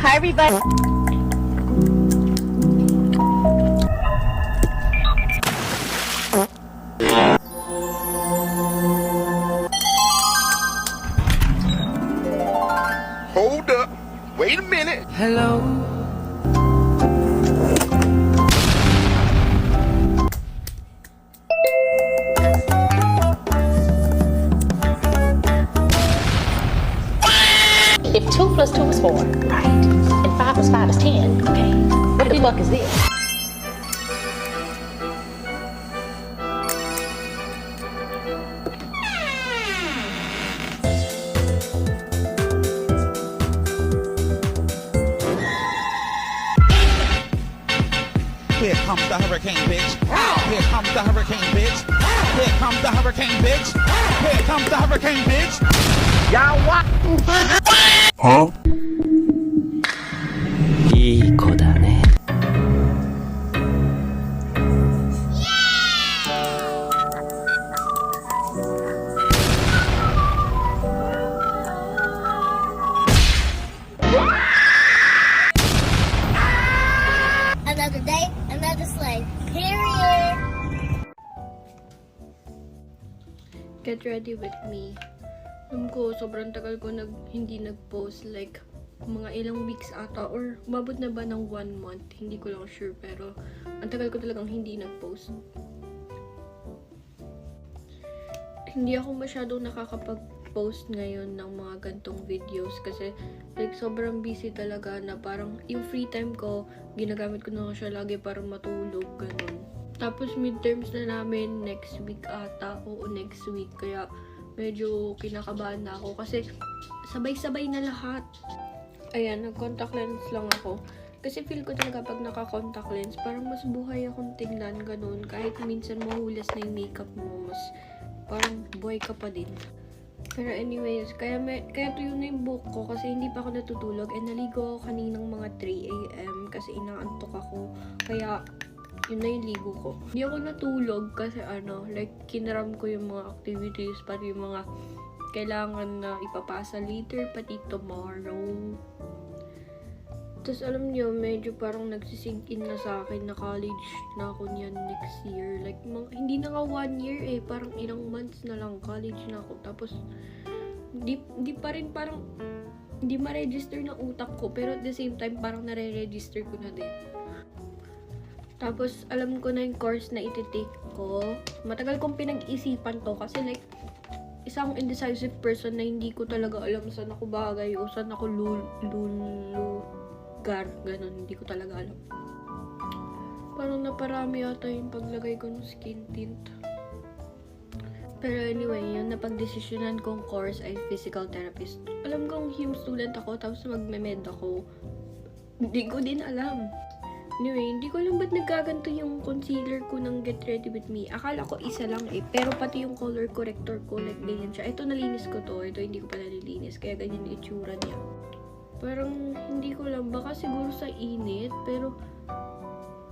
Hi, everybody. Hold up. Wait a minute. Hello. If 2 plus 2 is 4, right? And 5 plus 5 is 10, okay? What the fuck is this? Here comes the hurricane, bitch. Here comes the hurricane, bitch. Here comes the hurricane, bitch. Here comes the hurricane, bitch. Y'all what? いい子だね。Another day, another slay. Period. Get ready with me. Alam ko, sobrang tagal ko hindi nag-post, like, mga ilang weeks ata, or umabot na ba ng 1 month, hindi ko lang sure, pero ang tagal ko talagang hindi nag-post. Hindi ako masyadong nakakapag-post ngayon ng mga gantong videos kasi like sobrang busy talaga na parang yung free time ko, ginagamit ko na siya lagi para matulog, ganun. Tapos midterms na namin next week ata, o next week, kaya medyo kinakabahan na ako kasi sabay-sabay na lahat. Ayan, nag-contact lens lang ako. Kasi feel ko talaga pag naka-contact lens, parang mas buhay akong tingnan, ganun. Kahit minsan mahulas na yung makeup mo, mas parang buhay ka pa din. Pero anyways, kaya tuyo na yung buhok ko kasi hindi pa ako natutulog. And naligo ako kaninang mga 3 AM kasi inaantok ako. Kaya yun na yung ligo ko. Hindi ako natulog kasi like kinaram ko yung mga activities, pati yung mga kailangan na ipapasa later, pati tomorrow. Tapos alam niyo, medyo parang nagsisink in na sa akin na college na ako niyan next year. Like, hindi na nga 1 year eh. Parang ilang months na lang college na ako. Tapos, di pa rin parang, hindi ma-register ng utak ko. Pero at the same time, parang nare-register ko na din. Tapos, alam ko na yung course na iti-take ko. Matagal kong pinag-isipan to kasi like, isang indecisive person na hindi ko talaga alam saan ako bagay o saan ako ganun, hindi ko talaga alam. Parang naparami yata yung paglagay ko ng skin tint. Pero anyway, yung napag-desisyonan kong course ay physical therapist. Alam kong hum student ako, tapos magme-med ako. Hindi ko din alam. Anyway, hindi ko alam ba't nagkaganto yung concealer ko ng Get Ready With Me. Akala ko isa lang eh, pero pati yung color corrector ko, like ganyan siya. Ito nalinis ko to, ito hindi ko pa nalilinis, kaya ganyan yung itsura niya. Parang hindi ko lang, baka siguro sa init, pero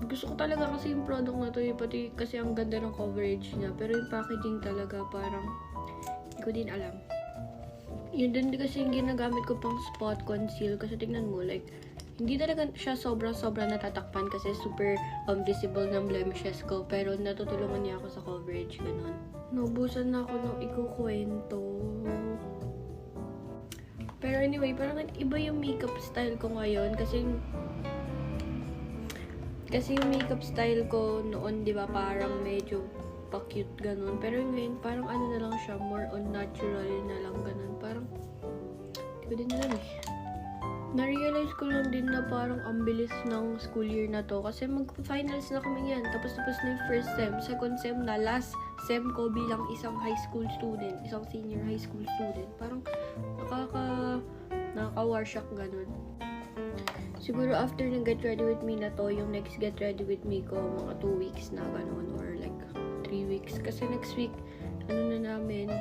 gusto ko talaga kasi yung product na to, pati kasi ang ganda ng coverage niya, pero yung packaging talaga parang hindi ko din alam. Yun din kasi yung ginagamit ko pang spot conceal kasi tingnan mo, like hindi talaga siya sobra-sobra natatakpan kasi super visible ng blemishes ko, pero natutulungan niya ako sa coverage, ganun. Naubusan na ako ng ikukwento. Pero anyway, parang iba yung makeup style ko ngayon kasi yung makeup style ko noon, di ba, parang medyo pa-cute ganun. Pero ngayon, parang na lang siya, more on natural na lang ganun. Parang, di ko din alam eh. Na-realize ko lang din na parang ang bilis ng school year na to kasi mag-finals na kami yan. Tapos na yung first sem, second sem na, last sem ko bilang isang high school student, isang senior high school student. Parang nakaka-war shock ganun. Siguro after ng Get Ready With Me na to, yung next Get Ready With Me ko, mga 2 weeks na ganun, or like 3 weeks. Kasi next week, na namin,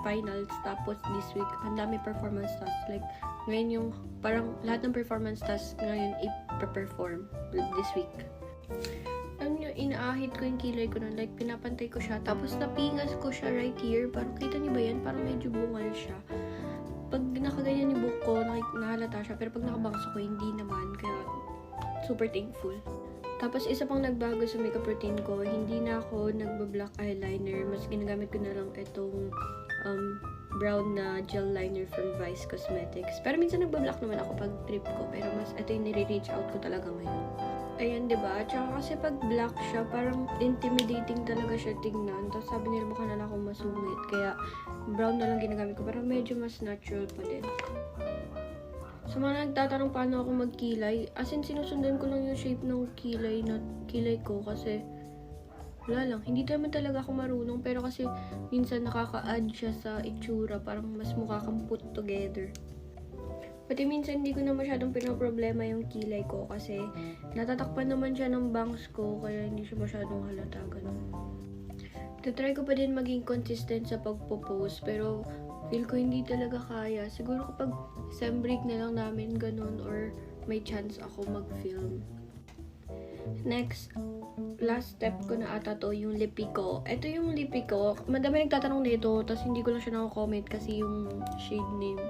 finals, tapos this week, ang dami performance tasks. Like, ngayon yung, parang lahat ng performance tasks ngayon i-perform this week. Alam nyo, inaahit ko yung kilay ko na, like, pinapantay ko siya, tapos napingas ko siya right here. Parang, kita nyo ba yan? Parang medyo bungal siya. Pag nakaganyan yung buhok ko, nahalata siya. Pero pag nakabangs ako, hindi naman. Kaya, super thankful. Tapos, isa pang nagbago sa makeup routine ko, hindi na ako nagba-black eyeliner. Mas ginagamit ko na lang itong brown na gel liner from Vice Cosmetics. Pero minsan nagba-black naman ako pag trip ko. Pero mas ito yung nire-reach out ko talaga ngayon. Ayan, diba? Tsaka kasi pag black siya, parang intimidating talaga siya tignan. Tapos sabi nila mukha na lang akong masungit. Kaya brown na lang ginagamit ko. Parang medyo mas natural pa din. Sa mga nagtatanong paano ako magkilay, as in sinusundan ko lang yung shape ng kilay ko kasi wala lang. Hindi naman talaga ako marunong pero kasi minsan nakaka-add siya sa itsura. Parang mas mukha kang put together. Pati minsan hindi ko na masyadong pinoproblema yung kilay ko kasi natatakpan naman siya ng bangs ko kaya hindi siya masyadong halata ganun. Try ko pa din maging consistent sa pagpo-post pero feel ko hindi talaga kaya. Siguro kapag sem break na lang namin ganun or may chance ako mag-film. Next, last step ko na ata to, yung lippy ko. Ito yung lippy ko. Madami nagtatanong dito, tapos hindi ko lang siya nako-comment kasi yung shade name.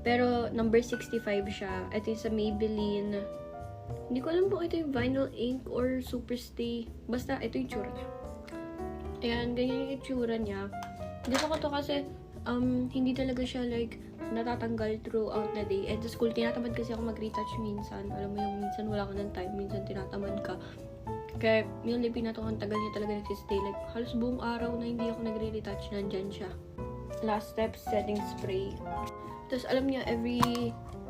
Pero, number 65 siya. Ito yung sa Maybelline. Hindi ko alam kung ito yung vinyl ink or superstay. Basta, ito yung itsura niya. Ayan, ganyan yung itsura niya. Gusto ko to kasi, hindi talaga siya like, natatanggal throughout the day. And sa school, tinatamad kasi ako mag-retouch minsan. Alam mo yung minsan wala ka ng time, minsan tinatamad ka. Kaya, yung lippy na to, ang tagal niya talaga nagsistay. Like, halos buong araw na hindi ako nagre-retouch, nandyan siya. Last step, setting spray. Tapos alam niya,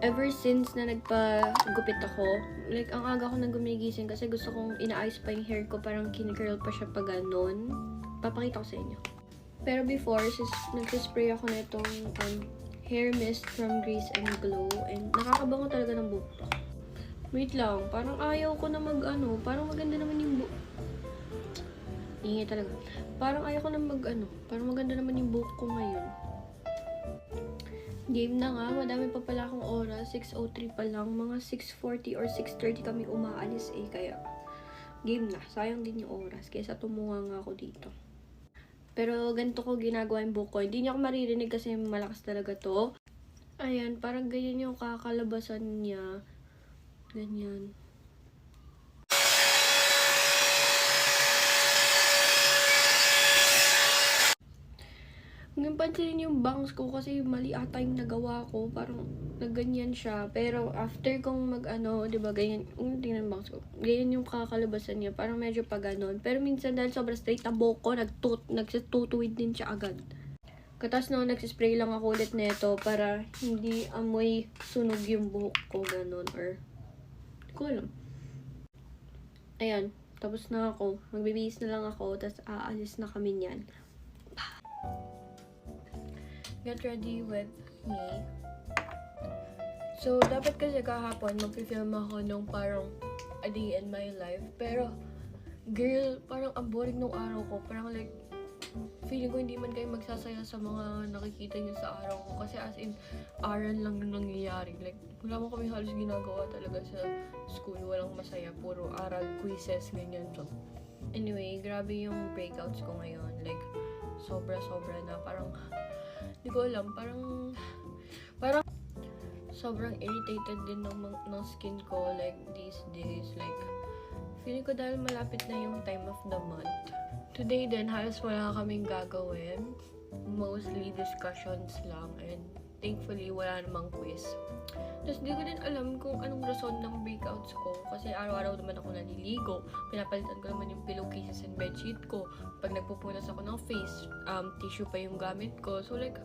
ever since na nagpa-gupit ako, like, ang aga ko nang gumigising kasi gusto kong inaayos pa yung hair ko, parang kinikirl pa siya pa ganon. Papakita ko sa inyo. Pero before, nagsispray ako na itong hair mist from Grease and Glow, and nakakabango talaga ng buhok ko. Wait lang, parang ayaw ko na parang maganda naman yung buhok. Ingay talaga. Parang ayaw ko na parang maganda naman yung buhok ko ngayon. Game na nga, madami pa pala akong oras, 6:03 pa lang, mga 6:40 or 6:30 kami umaalis kaya game na, sayang din yung oras, kaysa tumunga nga ako dito. Pero ganito ko ginagawa yung buhok ko, hindi niya ako maririnig kasi malakas talaga to. Ayan, parang ganyan yung kakalabasan niya, ganyan. Ngayon pansinin yung bangs ko kasi mali ata yung nagawa ko. Parang nagganyan siya. Pero after kong diba, ganyan, tingnan bangs ko. Ganyan yung kakalabasan niya. Parang medyo pa ganon. Pero minsan dahil sobrang straight na buhok ko, nagtutuwid din siya agad. Katas nagsispray lang ako ulit nito para hindi amoy sunog yung buhok ko, ganon. Or, hindi ko alam. Ayan, tapos na ako. Magbibihis na lang ako, tapos aalis na kami niyan. Get ready with me. So, dapat kasi kahapon mag-film ako nung parang a day in my life. Pero, girl, parang ang boring nung araw ko. Parang like, feeling ko hindi man kayo magsasaya sa mga nakikita niyo sa araw ko. Kasi as in, aral lang yung nangyayari. Like, wala mo kami halos ginagawa talaga sa school. Walang masaya. Puro aral, quizzes, ganyan. So, anyway, grabe yung breakouts ko ngayon. Like, sobra-sobra na. Parang, hindi ko alam, parang sobrang irritated din ng skin ko like these days. Like, feeling ko dahil malapit na yung time of the month. Today din, halos wala kaming gagawin. Mostly discussions lang and thankfully wala namang quiz. Tapos di ko din alam kung anong rason ng breakouts ko kasi araw-araw naman ako naliligo. Pinapalitan ko naman yung pillowcases and bedsheet ko. Pag nagpupunas ako ng face, tissue pa yung gamit ko. So like,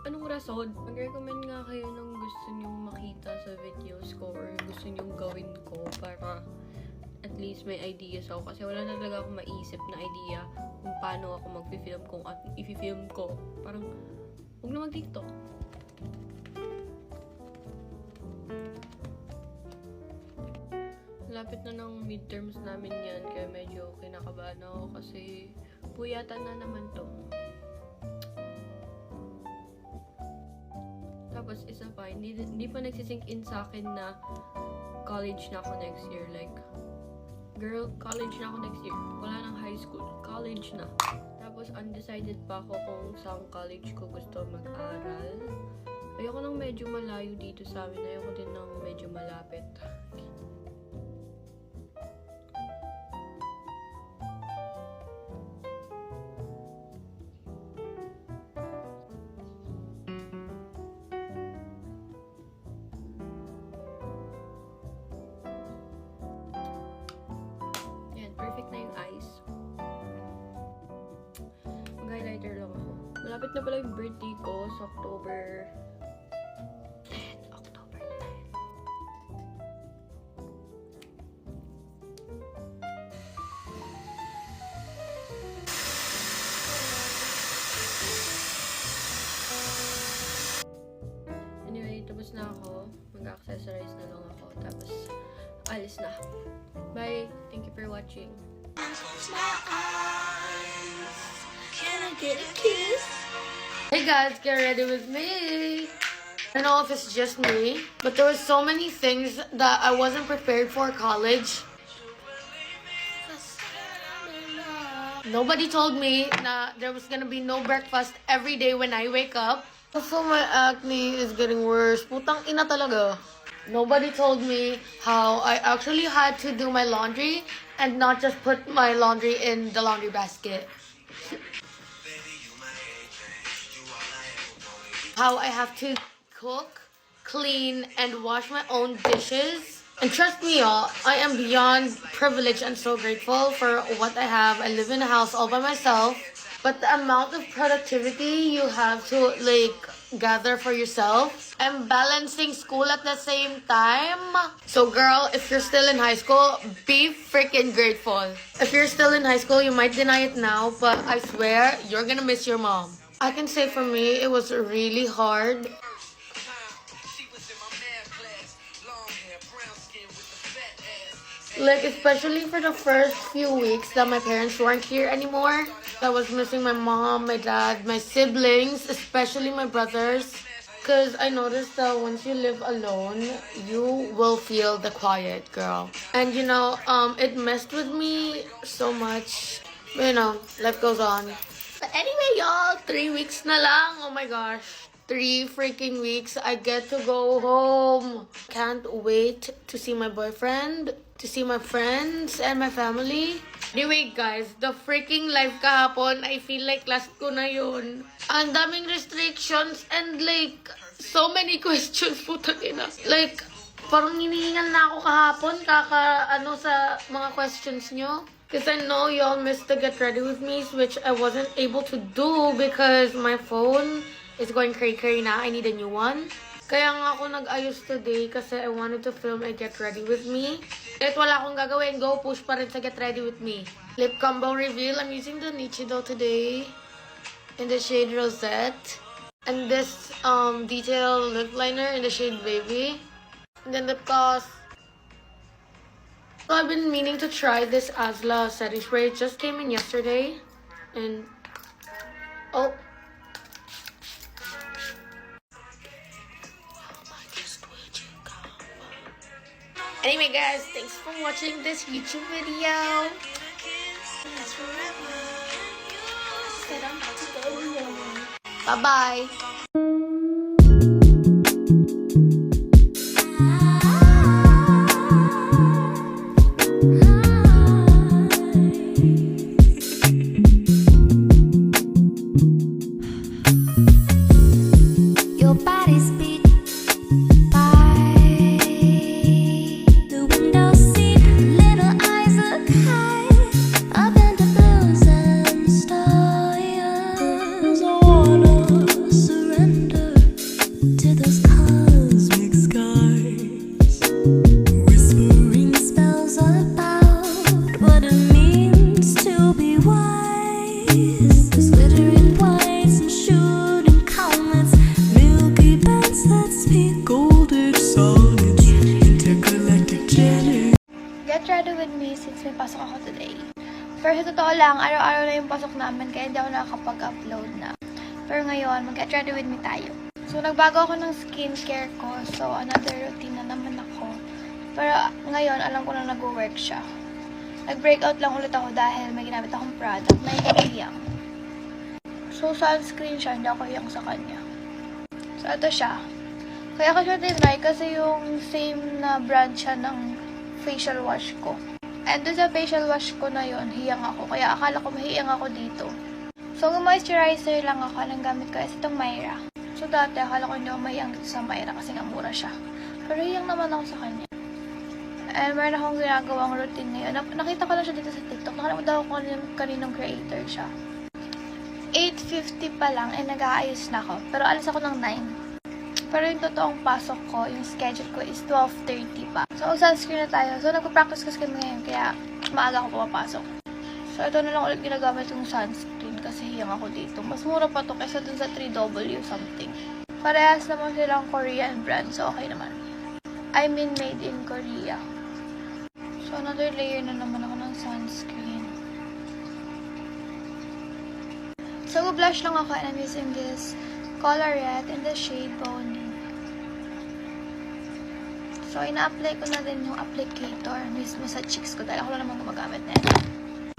anong rason? Mag-recommend nga kayo ng gusto nyong makita sa videos ko or gusto nyong gawin ko para at least may ideas ako. Kasi wala na talaga akong maisip na idea kung paano ako mag-film kung i-film ko. Parang, huwag na mag-TikTok. Lapit na ng midterms namin yan, kaya medyo kinakabahan ako kasi puyatan na naman to. Tapos isa pa, hindi pa nagsisink in sa akin na college na ako next year. Like, girl, college na ako next year. Wala nang high school. College na. Tapos Tapos undecided pa ako kung saan college ko gusto mag-aral. Ayoko nang medyo malayo dito sa amin. Ayoko din ng medyo malapit. Yan, perfect na yung eyes. Mag-highlighter lang ako. Malapit na pala yung birthday ko sa October 10. October 10. Anyway, tapos na ako. Mag-accessorize na lang ako. Tapos, alis na. Bye! Thank you for watching. Hey guys, get ready with me. I don't know if it's just me, but there was so many things that I wasn't prepared for college. Nobody told me that there was gonna be no breakfast every day when I wake up. Also, my acne is getting worse. Putang ina talaga. Nobody told me how I actually had to do my laundry and not just put my laundry in the laundry basket. How I have to cook, clean, and wash my own dishes. And trust me, y'all, I am beyond privileged and so grateful for what I have. I live in a house all by myself. But the amount of productivity you have to, like, gather for yourself and balancing school at the same time. So, girl, if you're still in high school, be freaking grateful. If you're still in high school, you might deny it now, but I swear, you're gonna miss your mom. I can say for me, it was really hard. Like, especially for the first few weeks that my parents weren't here anymore. I was missing my mom, my dad, my siblings, especially my brothers. Because I noticed that once you live alone, you will feel the quiet, girl. And you know, it messed with me so much. You know, life goes on. But anyway, y'all, 3 weeks na lang. Oh my gosh. 3 freaking weeks. I get to go home. Can't wait to see my boyfriend, to see my friends and my family. Anyway, guys, the freaking live kahapon, I feel like last ko na yun. Ang daming restrictions and like, so many questions, putang ina. Like, parang hinihingal na ako kahapon, sa mga questions nyo. Because I know y'all missed the get ready with me, which I wasn't able to do because my phone is going cray-cray na. I need a new one. Kaya nga ako nag-ayos today kasi I wanted to film a get ready with me. Kahit wala akong gagawin, go push pa rin sa get ready with me. Lip combo reveal. I'm using the Nichido today in the shade Rosette. And this detail lip liner in the shade Baby. And then lip gloss. So I've been meaning to try this Asla setting spray. It just came in yesterday. And oh. Anyway, guys, thanks for watching this YouTube video. Bye-bye. Your body's beat by the window seat. Little eyes look high up into blues and stars. I wanna surrender to those cosmic skies, whispering spells about what it means to be wise. There's glittering whites and shooting comets, milky bands that speak golden solids, intergalactic journey. Get ready with me since may pasok ako today. Pero sa totoo lang, araw-araw na yung pasok namin kaya hindi ako nakakapag-upload na. Pero ngayon, mag-get ready with me tayo. So, nagbago ako ng skincare ko. So, another routine na naman ako. Pero ngayon, alam ko na nag-work siya. Nag-breakout lang ulit ako dahil may ginamit akong product na yung So, sunscreen siya. Hindi ako hiyang sa kanya. So, ito siya. Kaya ko siya tinry kasi yung same na brand siya ng facial wash ko. And doon sa facial wash ko na yon hiyang ako. Kaya akala ko mahiyang ako dito. So, kung moisturizer lang ako, anong gamit ko is itong Myra. So, dati akala ko hindi ako mahiyang dito sa Myra kasi nga mura siya. Pero hiyang naman ako sa kanya. And meron akong ginagawang routine ngayon. Nakita ko lang siya dito sa TikTok. Nakalimutan ko kung kaninong creator siya. 8:50 pa lang, nag-aayos na ako. Pero alas ako ng 9. Pero yung totoong pasok ko, yung schedule ko is 12:30 pa. So, sunscreen na tayo. So, nagpa-practice kasi kami ngayon, kaya maaga ako pumapasok. So, ito na lang ulit ginagamit yung sunscreen kasi hiyang ako dito. Mas mura pa to kaysa dun sa 3W something. Parehas naman silang Korean brand, so okay naman. I mean, made in Korea. So, another layer na naman ako ng sunscreen. So, blush lang ako and I'm using this Colorette in the shade Boning. So, ina-apply ko na din yung applicator mismo sa cheeks ko dahil ako lang naman gumagamit na ito.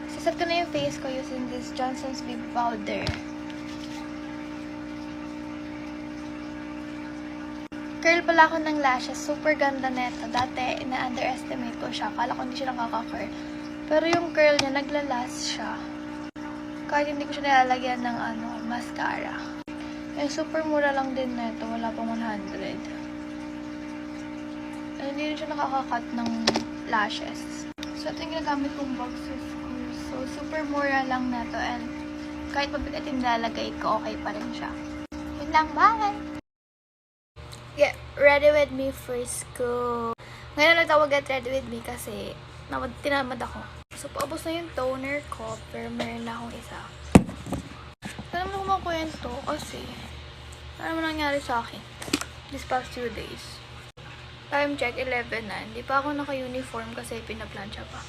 Siset ko na yung face ko using this Johnson's Baby Powder. Curl pala ako ng lashes. Super ganda neto. Dati, na-underestimate ko siya. Akala ko hindi siya nakaka-curl. Pero yung curl niya, naglalast siya. Kahit hindi ko siya nilalagyan ng mascara. And super mura lang din neto. Wala pang 100. And hindi rin siya nakaka-cut ng lashes. So, ito yung ginagamit kong boxes ko. So, super mura lang neto. And kahit mabigat yung nilalagay ko, okay pa rin siya. Yun lang. Bye! Get ready with me first ko. Ngayon nagtawag get ready with me kasi tinamad ako. So, paubos na yung toner ko, pero meron na akong isa. Kaya naman ako makwento kasi ano naman nangyari sa akin this past few days. Time check, 11 na. Hindi pa ako naka-uniform kasi pinaplansya pa.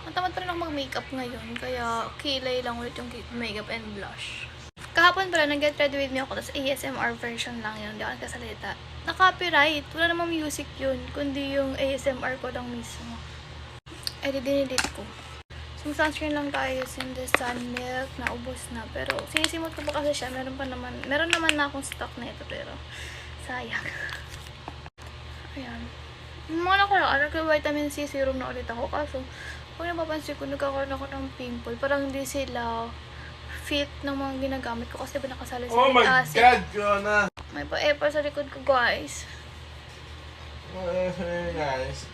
Natamad pa rin ako mag-makeup ngayon, kaya kilay lang ulit yung makeup and blush. Kahapon pala, nag-get ready with me ako, tapos ASMR version lang yun, hindi ako nagkasalita. Na-copyright, wala namang music yun, kundi yung ASMR ko lang mismo. Eh, dinidit ko. So, sunscreen lang tayo using the Sun Milk, naubos na. Pero, sinisimot ko pa kasi siya, meron naman na akong stock na ito, pero sayang. Ayan. Mga nakaraan, nagka-vitamin C serum na ulit ako, kaso, kung napapansin ko, nagkakaroon ako ng pimple, parang hindi sila fit ng mga ginagamit ko kasi ba nakasali sa Oh my acid. God, Jonah! May pa-epa sa likod ko, guys. Guys.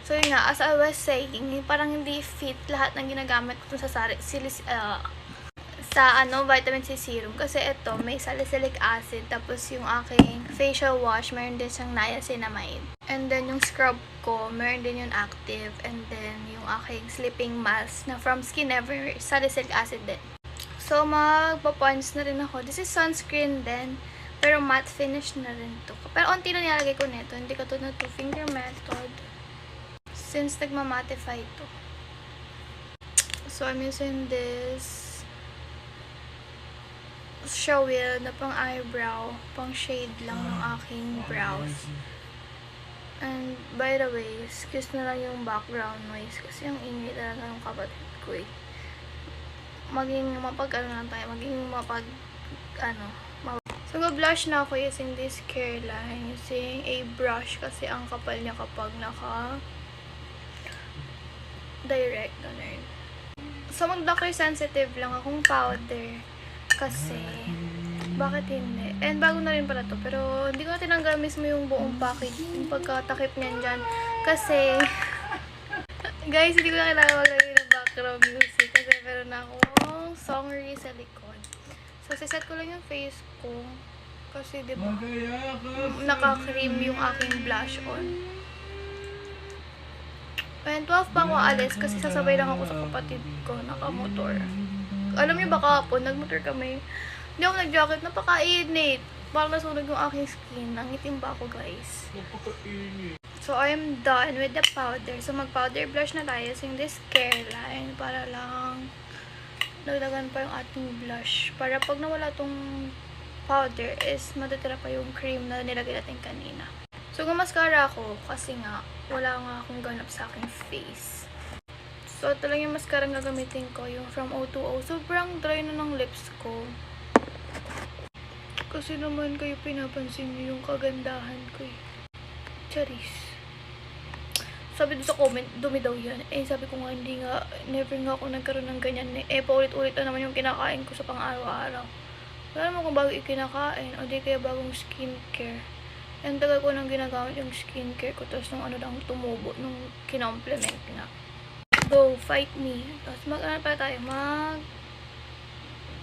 So yun nga, as I was saying, parang hindi fit lahat ng ginagamit ko sa vitamin C serum. Kasi ito, may salicylic acid. Tapos yung aking facial wash, meron din siyang niacinamide. And then yung scrub ko, meron din yung active. And then yung aking sleeping mask na from Skin Ever, salicylic acid din. So magpa-pons na rin ako. This is sunscreen din. Pero matte finish na rin to. Pero onti na nilalagay ko nito. Hindi ko to na 2-finger method. Since nagma-mattify to. So I'm using this Showil na pang eyebrow, pang shade lang ng aking brows. And by the way, excuse na lang yung background noise kasi ang ingay talaga ng kapatid ko eh. So blush na ako using this Careline, using a brush kasi ang kapal niya kapag direct ganun. So mag-doctor sensitive lang akong powder. Kasi, bakit hindi? And bago na rin pala to. Pero, hindi ko na tinanggal mismo yung buong package. Yung pagkatakip niyan dyan. Kasi, guys, hindi ko na kailangan maglagay ng background music. Kasi meron na akong songery sa likod. So, siset ko lang yung face ko. Kasi, di ba, naka-cream yung aking blush on. And 12 pa ako alis kasi sasabay lang ako sa kapatid ko. Naka-motor. Alam niyo ba kahapon, nag-motor kami. Hindi ako nag-jacket, napaka-init. Parang nasunog yung aking skin. Nangitim ba ako, guys? So, I am done with the powder. So, mag-powder blush na tayo using this Careline para lang dagdagan pa yung ating blush. Para pag nawala tong powder is matatira pa yung cream na nilagay natin kanina. So, gumaskara ako kasi nga wala nga akong ganap sa aking face. So, ito lang yung mascara ang gagamitin ko, yung from O2O. Sobrang dry na ng lips ko. Kasi naman kayo pinapansin niyo yung kagandahan ko eh. Charis. Sabi doon sa comment, dumi daw yan. Eh, sabi ko nga, hindi nga, never nga ako nagkaroon ng ganyan. Eh, paulit-ulit na naman yung kinakain ko sa pang-araw-araw. Wala naman kung bago ikinakain, o di kaya bagong skincare. Ang tagal ko nang ginagamit yung skincare ko, tapos nung ano lang tumubo, nung kinomplement nga. Go, fight me. Tapos mag-ano pa tayo,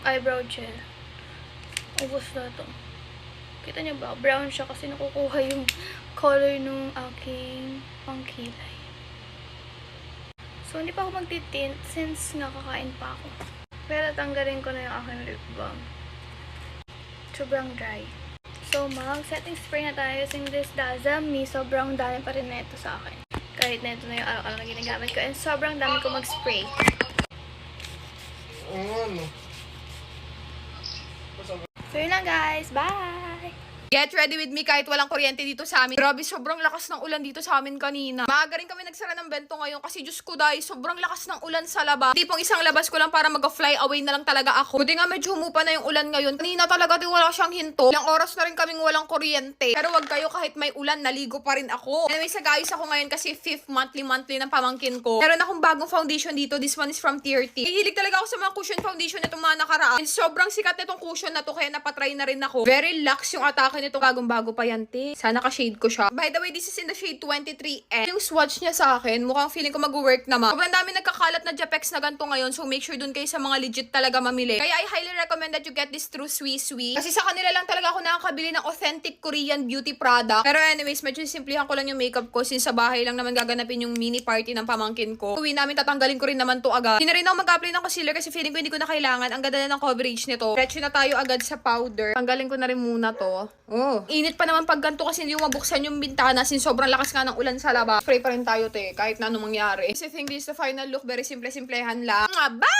eyebrow gel. Ubus na to. Kita niyo ba? Brown siya kasi nakukuha yung color nung aking pangkilay. So, hindi pa ako magtitint since nakakain pa ako. Pero tanggalin ko na yung aking lip balm. Sobrang dry. So, mag-setting spray na tayo using this Dasami. Sobrang dami pa rin neto sa akin. Kahit neto na yung araw-araw na ginagamit ko. And sobrang dami ko mag-spray. So, yun lang guys. Bye! Get ready with me kahit walang kuryente dito sa amin. Grabe, sobrang lakas ng ulan dito sa amin kanina. Maaga rin kami nagsara ng bento ngayon kasi Diyos ko dahil sobrang lakas ng ulan sa labas. Hindi pong isang labas ko lang para mag-fly away na lang talaga ako. Buti nga medyo humupa na yung ulan ngayon. Kanina talaga di wala siyang hinto. Ilang oras na rin kaming walang kuryente. Pero wag kayo, kahit may ulan, naligo pa rin ako. Anyway, sagayos ako ngayon kasi 5th monthly ng pamangkin ko. Meron akong bagong foundation dito. This one is from TRT. Hihilig talaga ako sa mga cushion foundation nitong mga nakaraan. And sobrang sikat nitong cushion na to kaya napatry na rin ako. Very luxe yung atake nito. Bagong-bago pa yan, te. Sana ka-shade ko siya. By the way, this is in the shade 23N. Yung swatch niya sa akin, mukhang feeling ko mag-work naman. Sobrang dami nagkakalat na Japex na ganito ngayon, so make sure dun kayo sa mga legit talaga mamili. Kaya I highly recommend that you get this through Swisui. Kasi sa kanila lang talaga ako nakakabili ng authentic Korean beauty product. Pero anyways, medyo simplihan ko lang yung makeup ko since sa bahay lang naman gaganapin yung mini party ng pamangkin ko. Uwi namin, tatanggalin ko rin naman to agad. Hindi na rin ako mag-apply ng concealer kasi feeling ko hindi ko na kailangan. Ang ganda na ng coverage nito. Diretso na tayo agad sa powder. Tanggalin ko na rin muna to. Oh, init pa naman pag ganito kasi hindi yung mabuksan yung bintana since sobrang lakas nga ng ulan sa labas. Spray pa rin tayo, te, kahit na anong mangyari. So I think this is the final look. Very simple-simplehan lang. Bye!